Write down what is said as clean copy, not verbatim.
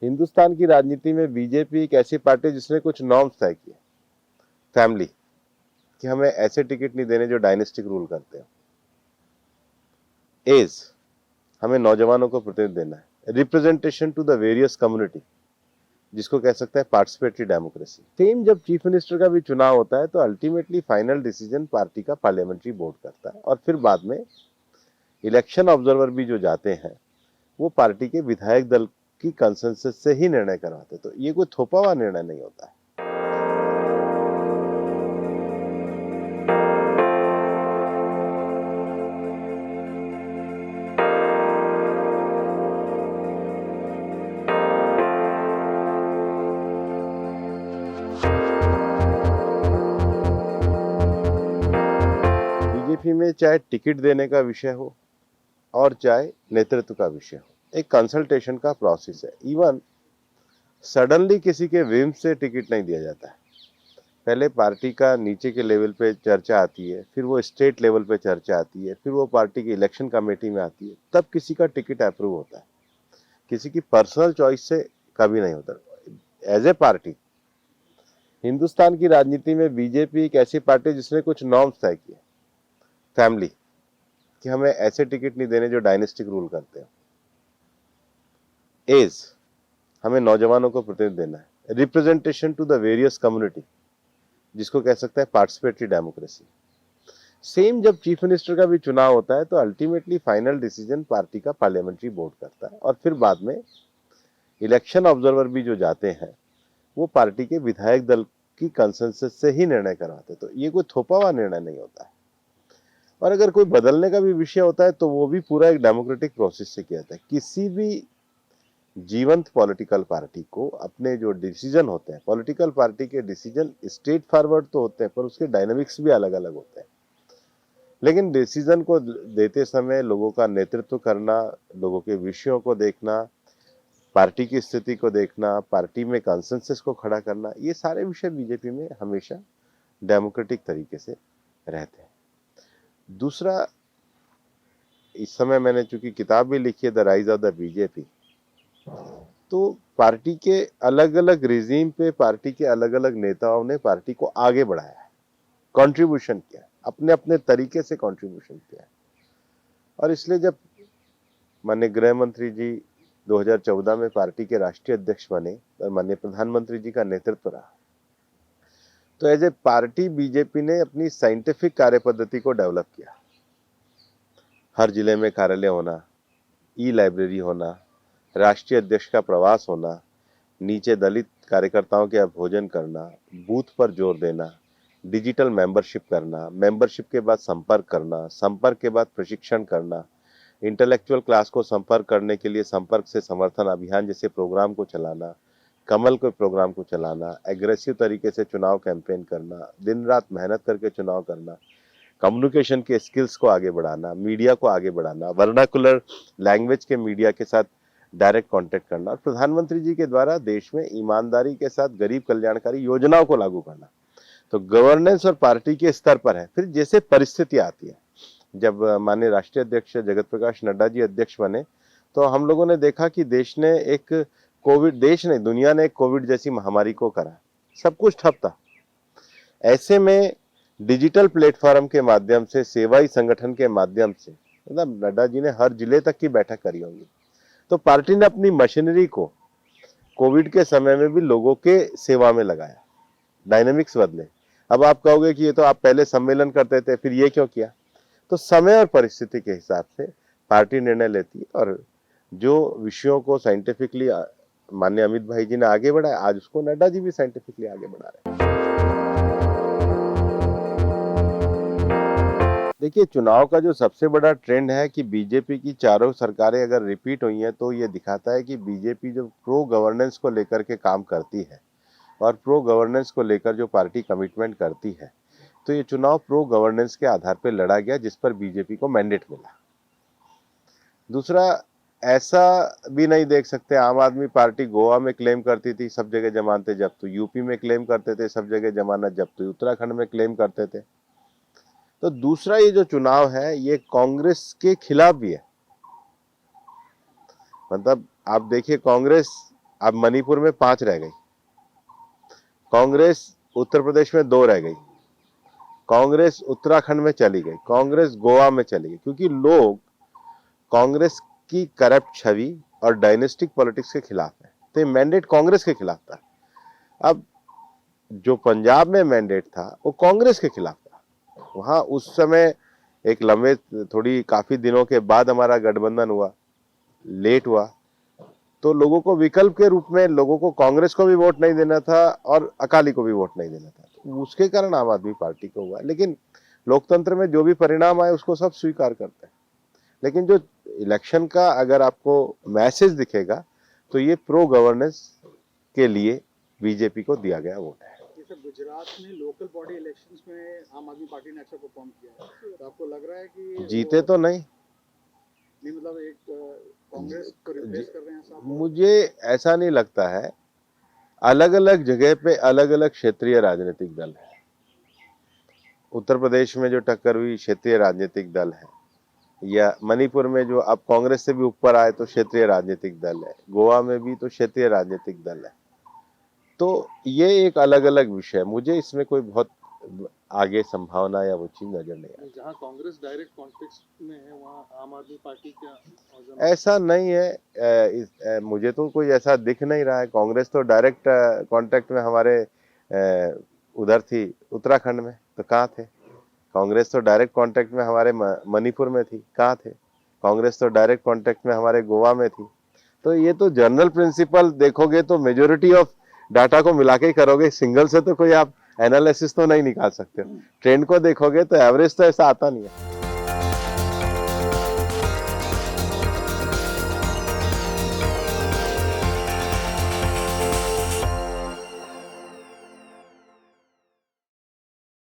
हिंदुस्तान की राजनीति में बीजेपी एक ऐसी पार्टी जिसने कुछ नॉर्म्स तय किए, फैमिली, कि हमें ऐसे टिकट नहीं देने जो डायनेस्टिक रूल करते हो। एज, हमें नौजवानों को प्रतिनिधित्व देना है। Representation to the various community, जिसको कह सकते हैं पार्टिसिपेटरी डेमोक्रेसी। सेम जब चीफ मिनिस्टर का भी चुनाव होता है तो अल्टीमेटली फाइनल डिसीजन पार्टी का पार्लियामेंट्री बोर्ड करता है, और फिर बाद में इलेक्शन ऑब्जर्वर भी जो जाते हैं वो पार्टी के विधायक दल की कंसेंसस से ही निर्णय करवाते। तो ये कोई थोपा हुआ निर्णय नहीं होता है। बीजेपी में चाहे टिकट देने का विषय हो और चाहे नेतृत्व का विषय हो, एक कंसल्टेशन का प्रोसेस है। इवन सडनली किसी के विम से टिकट नहीं दिया जाता है। पहले पार्टी का नीचे के लेवल पे चर्चा आती है, फिर वो स्टेट लेवल पे चर्चा आती है, फिर वो पार्टी की इलेक्शन कमेटी में आती है, तब किसी का टिकट अप्रूव होता है। किसी की पर्सनल चॉइस से कभी नहीं होता। एज ए पार्टी हिंदुस्तान की राजनीति में बीजेपी एक ऐसी पार्टी जिसने कुछ नॉर्म्स तय किए, फैमिली, कि हमें ऐसे टिकट नहीं देने जो डायनेस्टिक रूल करते हो। एज, हमें नौजवानों को प्रतिनिधित्व देना है। Representation to the various community, जिसको कह सकते हैं पार्टिसिपेटरी डेमोक्रेसी। सेम जब चीफ मिनिस्टर का भी चुनाव होता है तो अल्टीमेटली फाइनल डिसीजन पार्टी का पार्लियामेंट्री बोर्ड करता है, और फिर बाद में इलेक्शन ऑब्जर्वर भी जो जाते हैं वो पार्टी के विधायक दल की कंसेंसस से ही निर्णय करवाते। तो ये कोई थोपा हुआ निर्णय नहीं होता है। और अगर कोई बदलने का भी विषय होता है तो वो भी पूरा एक डेमोक्रेटिक प्रोसेस से किया जाता है। किसी भी जीवंत पॉलिटिकल पार्टी को अपने जो डिसीजन होते हैं, पॉलिटिकल पार्टी के डिसीजन स्ट्रेट फॉरवर्ड तो होते हैं पर उसके डायनामिक्स भी अलग अलग होते हैं। लेकिन डिसीजन को देते समय लोगों का नेतृत्व करना, लोगों के विषयों को देखना, पार्टी की स्थिति को देखना, पार्टी में कंसेंसस को खड़ा करना, ये सारे विषय बीजेपी में हमेशा डेमोक्रेटिक तरीके से रहते हैं। दूसरा, इस समय मैंने चूंकि किताब भी लिखी है the rise of the BJP, तो पार्टी के अलग अलग रिजीम पे पार्टी के अलग अलग नेताओं ने पार्टी को आगे बढ़ाया है, कंट्रीब्यूशन किया, अपने अपने तरीके से कंट्रीब्यूशन किया है। और इसलिए जब माननीय गृह मंत्री जी 2014 में पार्टी के राष्ट्रीय अध्यक्ष बने और माननीय प्रधानमंत्री जी का नेतृत्व रहा, तो एज ए पार्टी बीजेपी ने अपनी साइंटिफिक कार्य पद्धति को डेवलप किया। हर जिले में कार्यालय होना, ई लाइब्रेरी होना, राष्ट्रीय अध्यक्ष का प्रवास होना, नीचे दलित कार्यकर्ताओं के भोजन करना, बूथ पर जोर देना, डिजिटल मेंबरशिप करना, मेंबरशिप के बाद संपर्क करना, संपर्क के बाद प्रशिक्षण करना, इंटेलेक्चुअल क्लास को संपर्क करने के लिए संपर्क से समर्थन अभियान जैसे प्रोग्राम को चलाना, कमल के प्रोग्राम को चलाना, एग्रेसिव तरीके से चुनाव कैंपेन करना, दिन रात मेहनत करके चुनाव करना, कम्युनिकेशन के स्किल्स को आगे बढ़ाना, मीडिया को आगे बढ़ाना, वर्नाकुलर लैंग्वेज के मीडिया के साथ डायरेक्ट कांटेक्ट करना, और प्रधानमंत्री जी के द्वारा देश में ईमानदारी के साथ गरीब कल्याणकारी योजनाओं को लागू करना। तो गवर्नेंस और पार्टी के स्तर पर है। फिर जैसे परिस्थिति आती है, जब माननीय राष्ट्रीय अध्यक्ष जगत प्रकाश नड्डा जी अध्यक्ष बने तो हम लोगों ने देखा कि देश ने दुनिया ने एक कोविड जैसी महामारी को करा, सब कुछ ठप था। ऐसे में डिजिटल प्लेटफॉर्म के माध्यम से, सेवाई संगठन के माध्यम से, मतलब नड्डा जी ने हर जिले तक की बैठक करी होगी। तो पार्टी ने अपनी मशीनरी को कोविड के समय में भी लोगों के सेवा में लगाया, डायनेमिक्स बदले। अब आप कहोगे कि ये तो आप पहले सम्मेलन करते थे, फिर ये क्यों किया? तो समय और परिस्थिति के हिसाब से पार्टी निर्णय लेती है, और जो विषयों को साइंटिफिकली माननीय अमित भाई जी ने आगे बढ़ाया, आज उसको नड्डा जी भी साइंटिफिकली आगे बढ़ा रहे हैं। देखिए, चुनाव का जो सबसे बड़ा ट्रेंड है कि बीजेपी की चारों सरकारें अगर रिपीट हुई हैं तो ये दिखाता है कि बीजेपी जो प्रो गवर्नेंस को लेकर के काम करती है और प्रो गवर्नेंस को लेकर जो पार्टी कमिटमेंट करती है, तो ये चुनाव प्रो गवर्नेंस के आधार पर लड़ा गया, जिस पर बीजेपी को मैंडेट मिला। दूसरा, ऐसा भी नहीं देख सकते, आम आदमी पार्टी गोवा में क्लेम करती थी सब जगह जमानतें जब्त हुई, यूपी में क्लेम करते थे सब जगह जमानत जब्त हुई, उत्तराखंड में क्लेम करते थे। तो दूसरा, ये जो चुनाव है ये कांग्रेस के खिलाफ भी है। मतलब आप देखिए, कांग्रेस अब मणिपुर में 5 रह गई, कांग्रेस उत्तर प्रदेश में 2 रह गई, कांग्रेस उत्तराखंड में चली गई, कांग्रेस गोवा में चली गई, क्योंकि लोग कांग्रेस की करप्ट छवि और डायनेस्टिक पॉलिटिक्स के खिलाफ है। तो ये मैंडेट कांग्रेस के खिलाफ था। अब जो पंजाब में मैंडेट था वो कांग्रेस के खिलाफ था। वहां उस समय एक लंबे थोड़ी काफी दिनों के बाद हमारा गठबंधन हुआ, लेट हुआ, तो लोगों को विकल्प के रूप में लोगों को कांग्रेस को भी वोट नहीं देना था और अकाली को भी वोट नहीं देना था, तो उसके कारण आम आदमी पार्टी को हुआ। लेकिन लोकतंत्र में जो भी परिणाम आए उसको सब स्वीकार करते हैं। लेकिन जो इलेक्शन का अगर आपको मैसेज दिखेगा तो ये प्रो गवर्नेंस के लिए बीजेपी को दिया गया वोट है। जैसे गुजरात में लोकल बॉडी इलेक्शंस में आम आदमी पार्टी ने अच्छा परफॉर्म किया है, तो आपको लग रहा है कि जीते तो नहीं, मतलब एक कांग्रेस को रिप्लेस कर रहे हैं साहब? मुझे ऐसा नहीं लगता है। अलग अलग जगह पे अलग अलग क्षेत्रीय राजनीतिक दल है। उत्तर प्रदेश में जो टक्कर हुई क्षेत्रीय राजनीतिक दल है, या मणिपुर में जो अब कांग्रेस से भी ऊपर आए तो क्षेत्रीय राजनीतिक दल है, गोवा में भी तो क्षेत्रीय राजनीतिक दल है। तो ये एक अलग अलग विषय है, मुझे इसमें कोई बहुत आगे संभावना या वो चीज नजर नहीं आई। जहां कांग्रेस डायरेक्ट कॉन्टेक्स्ट में है वहां आम आदमी पार्टी का ऐसा नहीं है। मुझे तो कोई ऐसा दिख नहीं रहा है। कांग्रेस तो डायरेक्ट कांटेक्ट में हमारे उधर थी उत्तराखंड में, तो कहाँ थे? कांग्रेस तो डायरेक्ट कांटेक्ट में हमारे मणिपुर में थी, कहाँ थे? कांग्रेस तो डायरेक्ट कांटेक्ट में हमारे गोवा में थी। तो ये तो जनरल प्रिंसिपल देखोगे तो मेजोरिटी ऑफ डाटा को मिला के ही करोगे, सिंगल से तो कोई आप एनालिसिस तो नहीं निकाल सकते। ट्रेंड को देखोगे तो एवरेज तो ऐसा आता नहीं है।